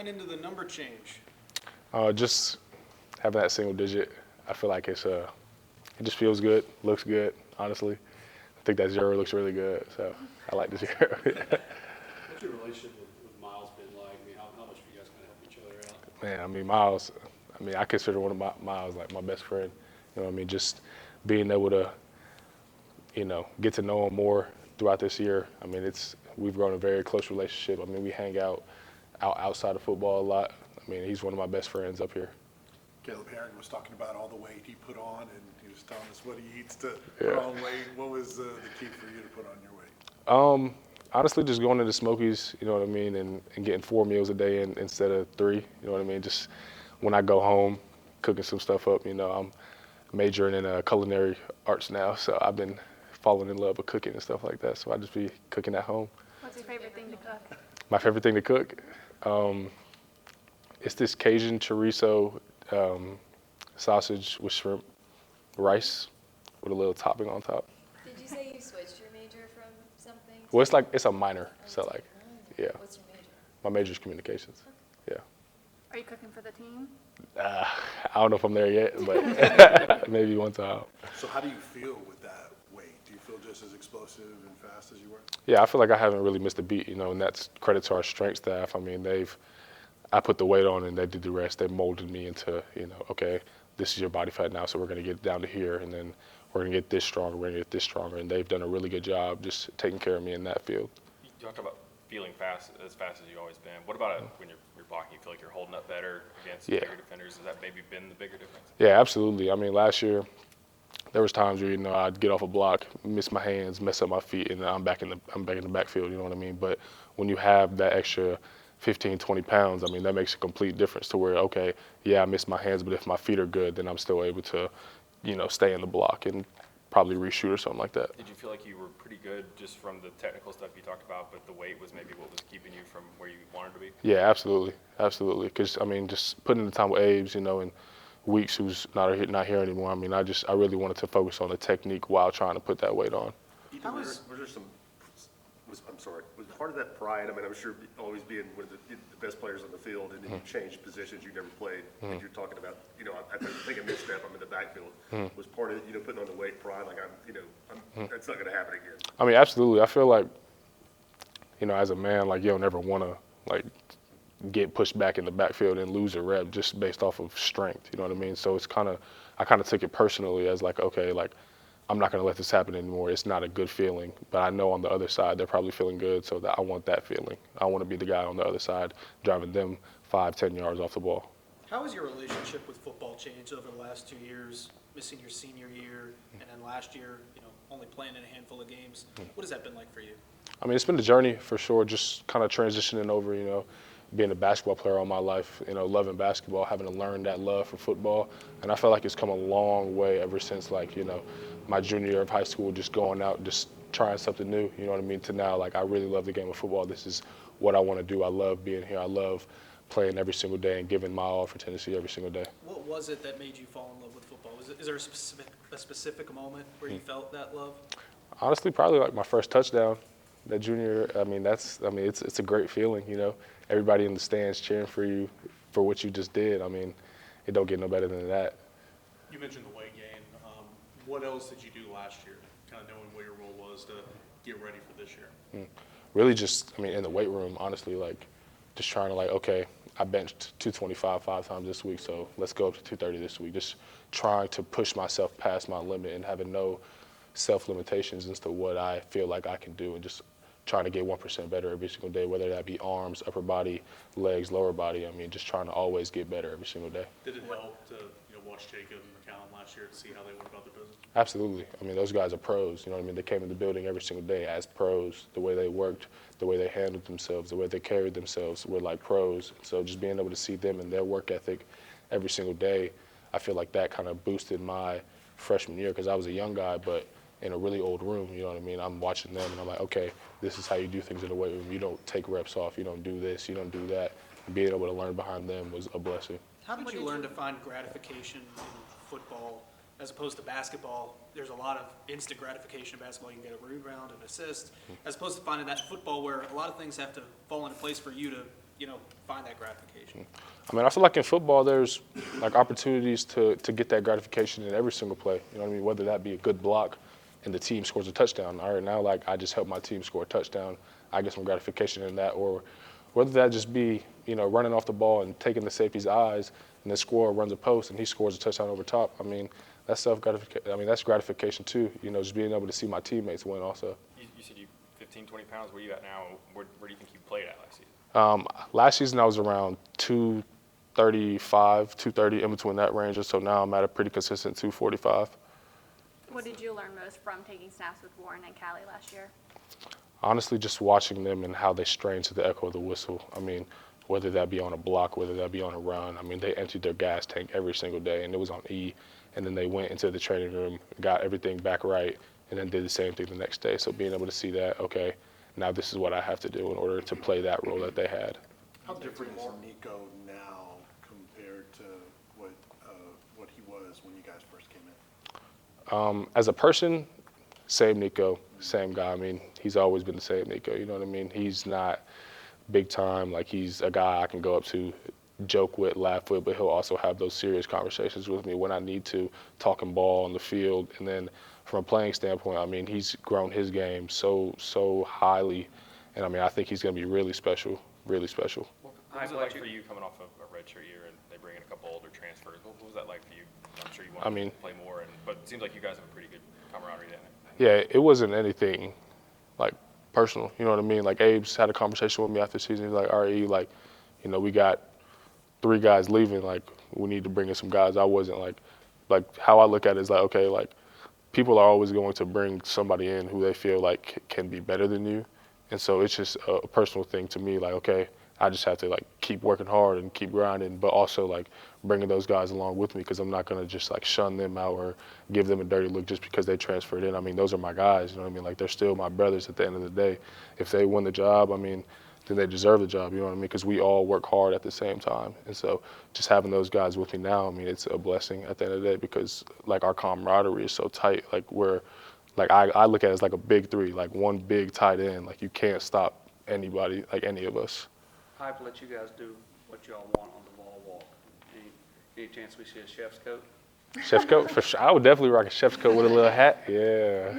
went into the number change? Just having that single digit, I feel like it just feels good, looks good, honestly. I think that 0 looks really good, so I like the 0. What's your relationship with Miles been like? I mean, how much have you guys kind of helped each other out? Man, I mean, Miles, I consider one of Miles like my best friend. You know what I mean? Just being able to, get to know him more throughout this year. I mean, we've grown a very close relationship. I mean, we hang outside of football a lot. I mean, he's one of my best friends up here. Caleb Herring was talking about all the weight he put on, and he was telling us what he eats to put on weight. What was the key for you to put on your weight? Honestly, just going to the Smokies, you know what I mean, and getting 4 meals a day instead of 3, you know what I mean? Just when I go home, cooking some stuff up, I'm majoring in culinary arts now, so I've been falling in love with cooking and stuff like that, so I just be cooking at home. What's your favorite thing to cook? My favorite thing to cook? It's this Cajun chorizo sausage with shrimp, rice with a little topping on top. Did you say you switched your major from something? Well, it's a minor, so yeah. What's your major? My major is communications, yeah. Are you cooking for the team? I don't know if I'm there yet, but maybe one time. So how do you feel with that weight? Do you feel just as explosive and fast as you were? Yeah, I feel like I haven't really missed a beat, and that's credit to our strength staff. I mean, I put the weight on and they did the rest. They molded me into, okay, this is your body fat now, so we're going to get down to here, and then we're going to get this stronger, we're going to get this stronger, and they've done a really good job just taking care of me in that field. You talked about feeling fast as you've always been. What about when you're blocking? You feel like you're holding up better against bigger defenders? Has that maybe been the bigger difference? Yeah, absolutely. I mean, last year, there was times where, I'd get off a block, miss my hands, mess up my feet, and I'm back in the backfield, you know what I mean? But when you have that extra 15, 20 pounds, I mean, that makes a complete difference to where, okay, yeah, I miss my hands, but if my feet are good, then I'm still able to, stay in the block and probably reshoot or something like that. Did you feel like you were pretty good just from the technical stuff you talked about, but the weight was maybe what was keeping you from where you wanted to be? Yeah, absolutely. Because, just putting in the time with Abe's, and Weeks, who's not here anymore, I mean, I really wanted to focus on the technique while trying to put that weight on. Ethan, was part of that pride? I mean, I'm sure always being one of the best players on the field, and then you changed positions you never played, and you're talking about, I think a misstep, I'm in the backfield. Was part of it, putting on the weight pride, like that's not going to happen again? I mean, absolutely. I feel like, as a man, like, you don't ever want to, get pushed back in the backfield and lose a rep just based off of strength, you know what I mean? So I kind of took it personally as okay, I'm not going to let this happen anymore. It's not a good feeling, but I know on the other side they're probably feeling good, so that I want that feeling. I want to be the guy on the other side driving them 5-10 yards off the ball. How has your relationship with football changed over the last 2 years, missing your senior year, and then last year, only playing in a handful of games? What has that been like for you? I mean, it's been a journey for sure, just kind of transitioning over, being a basketball player all my life, loving basketball, having to learn that love for football. And I feel like it's come a long way ever since, my junior year of high school, just going out, just trying something new, you know what I mean, to now, I really love the game of football. This is what I want to do. I love being here. I love playing every single day and giving my all for Tennessee every single day. What was it that made you fall in love with football? Is there a specific moment where you felt that love? Honestly, probably my first touchdown. That junior, it's a great feeling, Everybody in the stands cheering for you for what you just did. I mean, it don't get no better than that. You mentioned the weight gain. What else did you do last year, kind of knowing what your role was to get ready for this year? Really just, in the weight room, honestly, just trying to okay, I benched 225 5 times this week, so let's go up to 230 this week. Just trying to push myself past my limit and having no self-limitations as to what I feel like I can do, and just trying to get 1% better every single day, whether that be arms, upper body, legs, lower body. Just trying to always get better every single day. Did it help to watch Jacob and McCallum last year to see how they went about their business? Absolutely. Those guys are pros, you know what I mean? They came in the building every single day as pros. The way they worked, the way they handled themselves, the way they carried themselves were like pros. So just being able to see them and their work ethic every single day, I feel like that kind of boosted my freshman year, because I was a young guy, but in a really old room, you know what I mean? I'm watching them and I'm like, okay, this is how you do things in the weight room. You don't take reps off, you don't do this, you don't do that. And being able to learn behind them was a blessing. How did you learn to find gratification in football as opposed to basketball? There's a lot of instant gratification in basketball. You can get a rebound, an assist, as opposed to finding that in football where a lot of things have to fall into place for you to find that gratification? I mean, I feel like in football, there's like opportunities to get that gratification in every single play. You know what I mean? Whether that be a good block and the team scores a touchdown. All right, now like I just helped my team score a touchdown. I get some gratification in that. Or whether that just be, running off the ball and taking the safety's eyes and the scorer runs a post and he scores a touchdown over top. I mean, that's self-gratification. I mean, that's gratification too. Just being able to see my teammates win also. You said you 15, 20 pounds. Where are you at now? Where do you think you played at last season? Last season I was around 235, 230, in between that range. So now I'm at a pretty consistent 245. What did you learn most from taking snaps with Warren and Callie last year? Honestly, just watching them and how they strain to the echo of the whistle. I mean, whether that be on a block, whether that be on a run. I mean, they emptied their gas tank every single day, and it was on E. And then they went into the training room, got everything back right, and then did the same thing the next day. So being able to see that, okay, now this is what I have to do in order to play that role that they had. How different is Nico now compared to what he was when you guys first came in? As a person, same Nico, same guy. I mean, he's always been the same Nico, you know what I mean? He's not big time, like he's a guy I can go up to, joke with, laugh with, but he'll also have those serious conversations with me when I need to, talking ball on the field. And then from a playing standpoint, I mean, he's grown his game so highly. And I mean, I think he's going to be really special, really special. What was it like for you coming off of a redshirt year and they bring in a couple older transfers? What was that like for you? I'm sure you wanted to play more, but it seems like you guys have a pretty good camaraderie then. Yeah, it wasn't anything like personal, you know what I mean? Like Abe's had a conversation with me after the season. He's like, all right, we got 3 guys leaving, like we need to bring in some guys. I wasn't like how I look at it is like, okay, like people are always going to bring somebody in who they feel like can be better than you. And so it's just a personal thing to me, like, okay, I just have to like keep working hard and keep grinding, but also like bringing those guys along with me, because I'm not going to just like shun them out or give them a dirty look just because they transferred in. I mean, those are my guys, you know what I mean? Like they're still my brothers at the end of the day. If they win the job, I mean, then they deserve the job, you know what I mean? Because we all work hard at the same time. And so just having those guys with me now, I mean, it's a blessing at the end of the day, because like our camaraderie is so tight. Like I look at it as like a big 3, like one big tight end. Like you can't stop anybody, like any of us. Pipe let you guys do what y'all want on the ball walk. Any chance we see a chef's coat? Chef's coat? For sure. I would definitely rock a chef's coat with a little hat. Yeah.